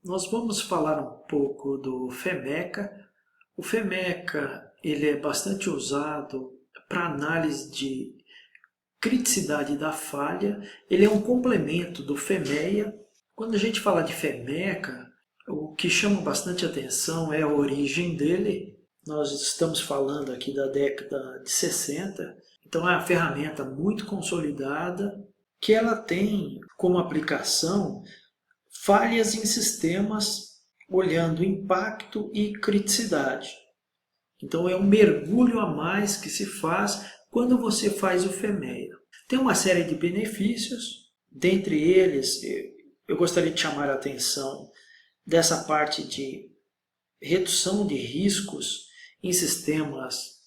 Nós vamos falar um pouco do FEMECA. O FEMECA ele é bastante usado para análise de criticidade da falha. Ele é um complemento do FEMEA. Quando a gente fala de FEMECA, o que chama bastante atenção é a origem dele. Nós estamos falando aqui da década de 60, então é uma ferramenta muito consolidada que ela tem como aplicação falhas em sistemas olhando impacto e criticidade. Então é um mergulho a mais que se faz quando você faz o FEMEA. Tem uma série de benefícios, dentre eles eu gostaria de chamar a atenção dessa parte de redução de riscos em sistemas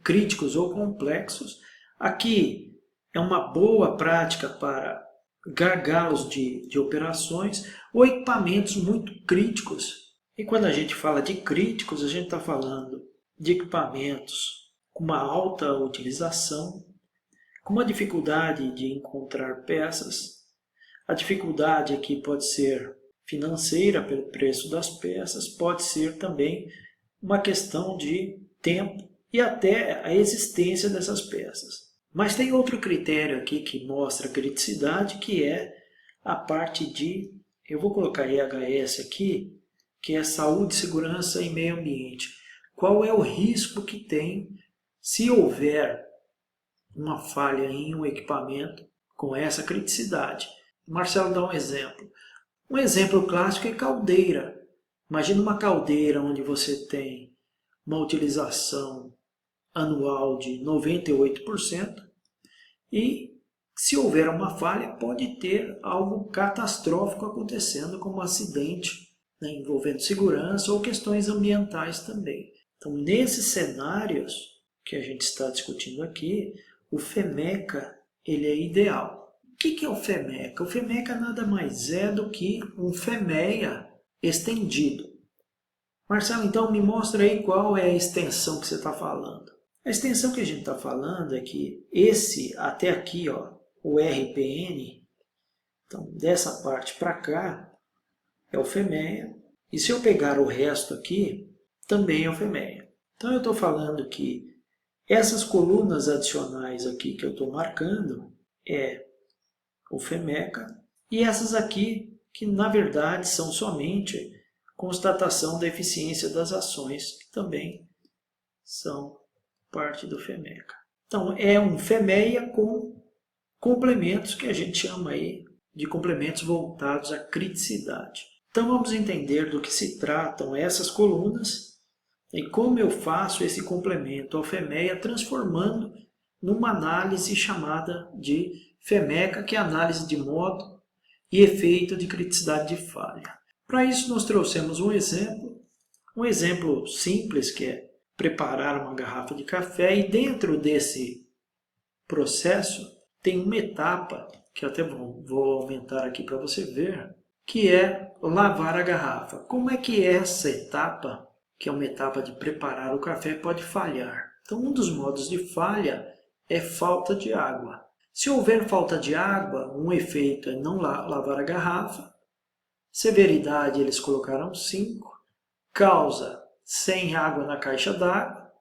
críticos ou complexos. Aqui é uma boa prática para gargalos de operações ou equipamentos muito críticos. E quando a gente fala de críticos, a gente está falando de equipamentos com uma alta utilização, com uma dificuldade de encontrar peças. A dificuldade aqui pode ser financeira pelo preço das peças, pode ser também uma questão de tempo e até a existência dessas peças. Mas tem outro critério aqui que mostra a criticidade, que é a parte de, eu vou colocar EHS aqui, que é saúde, segurança e meio ambiente. Qual é o risco que tem se houver uma falha em um equipamento com essa criticidade? Marcelo dá um exemplo. Um exemplo clássico é caldeira. Imagina uma caldeira onde você tem uma utilização anual de 98% e se houver uma falha pode ter algo catastrófico acontecendo como um acidente, né, envolvendo segurança ou questões ambientais também. Então nesses cenários que a gente está discutindo aqui, o FEMECA ele é ideal. O que é o FEMECA? O FEMECA nada mais é do que um FEMEA estendido. Marcelo, então me mostra aí qual é a extensão que você está falando. A extensão que a gente está falando é que esse, até aqui, ó, o RPN, então dessa parte para cá, é o FEMEA. E se eu pegar o resto aqui, também é o FEMEA. Então eu estou falando que essas colunas adicionais aqui que eu estou marcando é o FEMECA, e essas aqui, que na verdade são somente constatação da eficiência das ações, que também são parte do FEMECA. Então, é um FEMEA com complementos que a gente chama aí de complementos voltados à criticidade. Então, vamos entender do que se tratam essas colunas e como eu faço esse complemento ao FEMEA transformando numa análise chamada de FEMECA, que é a análise de modo e efeito de criticidade de falha. Para isso, nós trouxemos um exemplo simples, que é preparar uma garrafa de café, e dentro desse processo tem uma etapa, que eu até vou aumentar aqui para você ver, que é lavar a garrafa. Como é que essa etapa, que é uma etapa de preparar o café, pode falhar? Então, um dos modos de falha é falta de água. Se houver falta de água, um efeito é não lavar a garrafa. Severidade, eles colocaram 5. Causa, sem água na caixa d'água.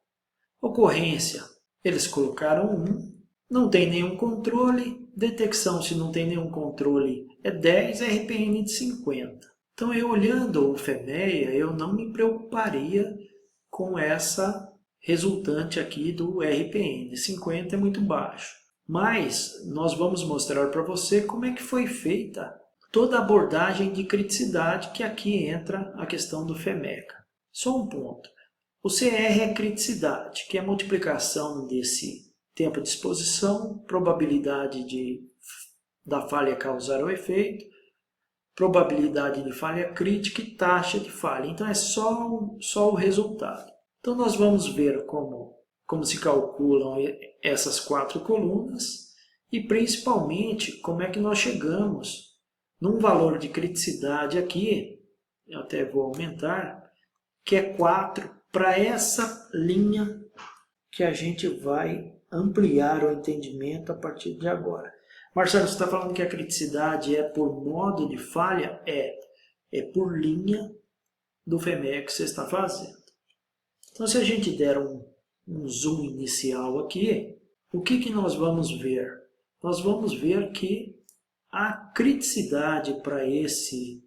Ocorrência, eles colocaram 1. Não tem nenhum controle. Detecção, se não tem nenhum controle, é 10. RPN de 50. Então, eu olhando o FEMEA, eu não me preocuparia com essa resultante aqui do RPN. 50 é muito baixo. Mas nós vamos mostrar para você como é que foi feita toda a abordagem de criticidade, que aqui entra a questão do FEMECA. Só um ponto. O CR é criticidade, que é a multiplicação desse tempo de exposição, probabilidade da falha causar o efeito, probabilidade de falha crítica e taxa de falha. Então é só o resultado. Então nós vamos ver como se calculam essas 4 colunas e principalmente como é que nós chegamos num valor de criticidade aqui, eu até vou aumentar, que é 4 para essa linha que a gente vai ampliar o entendimento a partir de agora. Marcelo, você está falando que a criticidade é por modo de falha? É. é por linha do FEMEC que você está fazendo. Então, se a gente der um zoom inicial aqui, o que nós vamos ver? Nós vamos ver que a criticidade para esse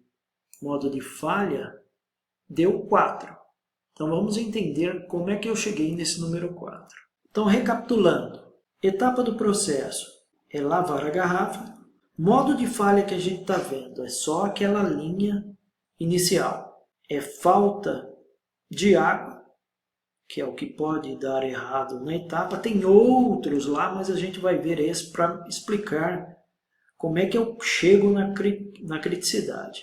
modo de falha deu 4. Então, vamos entender como é que eu cheguei nesse número 4. Então, recapitulando, etapa do processo é lavar a garrafa. Modo de falha que a gente está vendo é só aquela linha inicial. É falta de água, que é o que pode dar errado na etapa. Tem outros lá, mas a gente vai ver esse para explicar como é que eu chego na criticidade.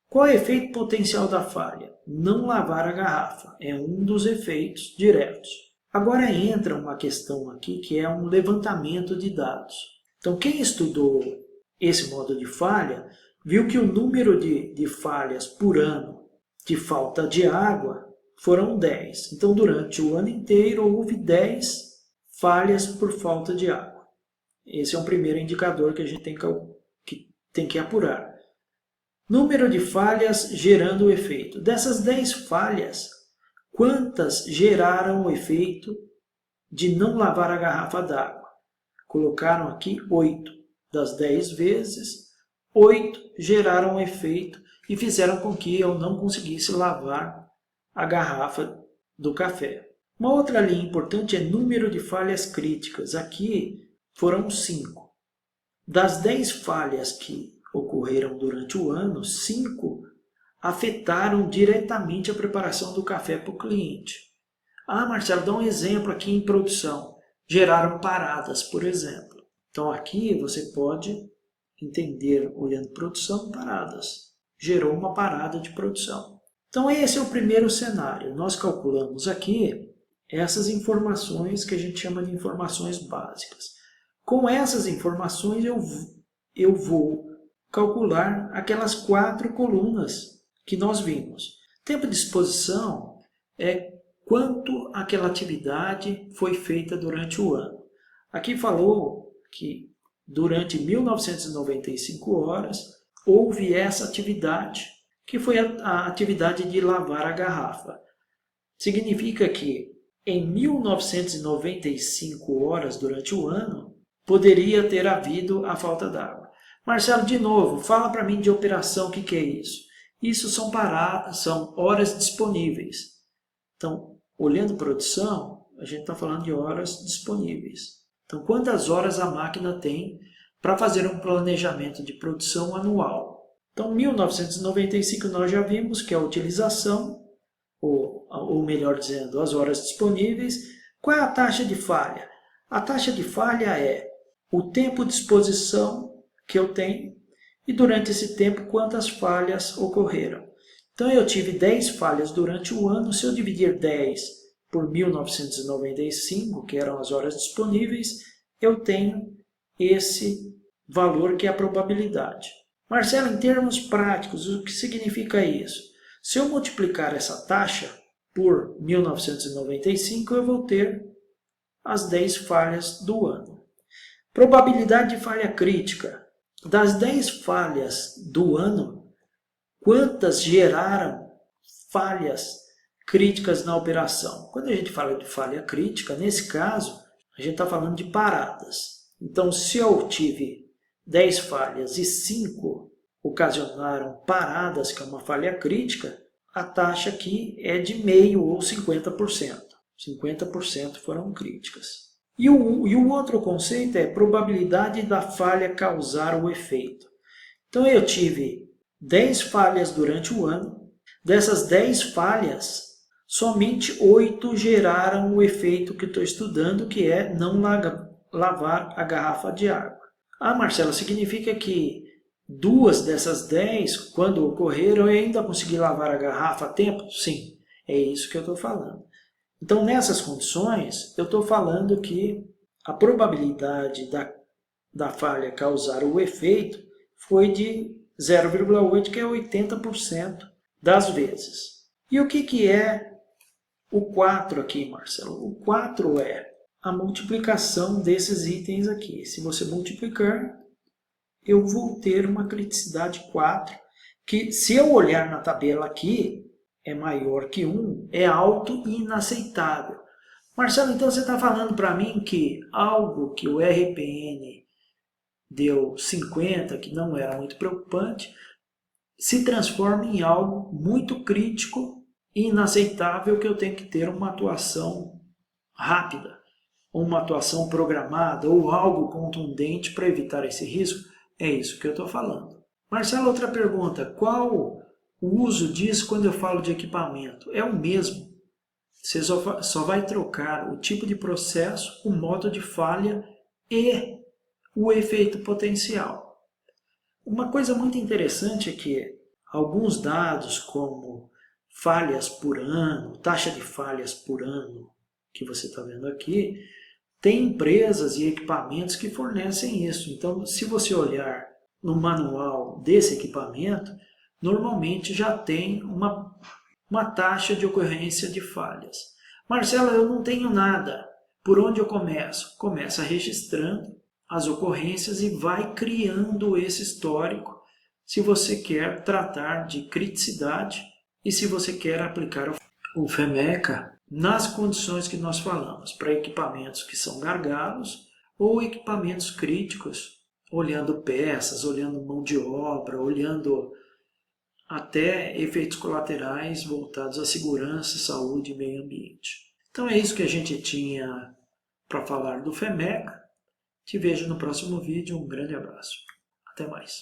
Qual é o efeito potencial da falha? Não lavar a garrafa. É um dos efeitos diretos. Agora entra uma questão aqui que é um levantamento de dados. Então, quem estudou esse modo de falha viu que o número de falhas por ano de falta de água foram 10. Então, durante o ano inteiro, houve 10 falhas por falta de água. Esse é um primeiro indicador que a gente tem que apurar. Número de falhas gerando o efeito. Dessas 10 falhas, quantas geraram o efeito de não lavar a garrafa d'água? Colocaram aqui 8. Das 10 vezes, 8 geraram o efeito e fizeram com que eu não conseguisse lavar a garrafa do café. Uma outra linha importante é número de falhas críticas. Aqui foram 5. Das 10 falhas que ocorreram durante o ano, 5 afetaram diretamente a preparação do café para o cliente. Ah, Marcelo, dá um exemplo aqui em produção. Geraram paradas, por exemplo. Então aqui você pode entender, olhando produção, paradas. Gerou uma parada de produção. Então esse é o primeiro cenário. Nós calculamos aqui essas informações que a gente chama de informações básicas. Com essas informações eu vou calcular aquelas 4 colunas que nós vimos. Tempo de exposição é quanto aquela atividade foi feita durante o ano. Aqui falou que durante 1995 horas houve essa atividade, que foi a atividade de lavar a garrafa. Significa que em 1995 horas durante o ano poderia ter havido a falta d'água. Marcelo, de novo, fala para mim de operação, o que é isso? Isso são horas disponíveis. Então, olhando produção, a gente está falando de horas disponíveis. Então, quantas horas a máquina tem para fazer um planejamento de produção anual? Então, 1995 nós já vimos que é a utilização, ou melhor dizendo, as horas disponíveis. Qual é a taxa de falha? A taxa de falha é o tempo de exposição que eu tenho e durante esse tempo quantas falhas ocorreram. Então eu tive 10 falhas durante o ano. Se eu dividir 10 por 1995, que eram as horas disponíveis, eu tenho esse valor que é a probabilidade. Marcelo, em termos práticos, o que significa isso? Se eu multiplicar essa taxa por 1995, eu vou ter as 10 falhas do ano. Probabilidade de falha crítica. Das 10 falhas do ano, quantas geraram falhas críticas na operação? Quando a gente fala de falha crítica, nesse caso, a gente está falando de paradas. Então, se eu tive 10 falhas e 5 ocasionaram paradas, que é uma falha crítica, a taxa aqui é de meio ou 50%. 50% foram críticas. E o outro conceito é probabilidade da falha causar o efeito. Então eu tive 10 falhas durante o ano. Dessas 10 falhas, somente 8 geraram o efeito que estou estudando, que é não lavar a garrafa de água. Ah, Marcelo, significa que 2 dessas 10, quando ocorreram, eu ainda consegui lavar a garrafa a tempo? Sim, é isso que eu estou falando. Então, nessas condições, eu estou falando que a probabilidade da falha causar o efeito foi de 0,8, que é 80% das vezes. E o que é o 4 aqui, Marcelo? O 4 é a multiplicação desses itens aqui. Se você multiplicar, eu vou ter uma criticidade 4, que se eu olhar na tabela aqui, é maior que 1, é alto e inaceitável. Marcelo, então você está falando para mim que algo que o RPN deu 50, que não era muito preocupante, se transforma em algo muito crítico e inaceitável, que eu tenho que ter uma atuação rápida, ou uma atuação programada, ou algo contundente para evitar esse risco? É isso que eu estou falando. Marcelo, outra pergunta. Qual o uso disso quando eu falo de equipamento? É o mesmo. Você só vai trocar o tipo de processo, o modo de falha e o efeito potencial. Uma coisa muito interessante é que alguns dados, como falhas por ano, taxa de falhas por ano, que você está vendo aqui, tem empresas e equipamentos que fornecem isso. Então, se você olhar no manual desse equipamento, normalmente já tem uma taxa de ocorrência de falhas. Marcelo, eu não tenho nada. Por onde eu começo? Começa registrando as ocorrências e vai criando esse histórico se você quer tratar de criticidade e se você quer aplicar o FEMECA nas condições que nós falamos, para equipamentos que são gargalos ou equipamentos críticos, olhando peças, olhando mão de obra, olhando até efeitos colaterais voltados à segurança, saúde e meio ambiente. Então é isso que a gente tinha para falar do FEMECA. Te vejo no próximo vídeo. Um grande abraço. Até mais.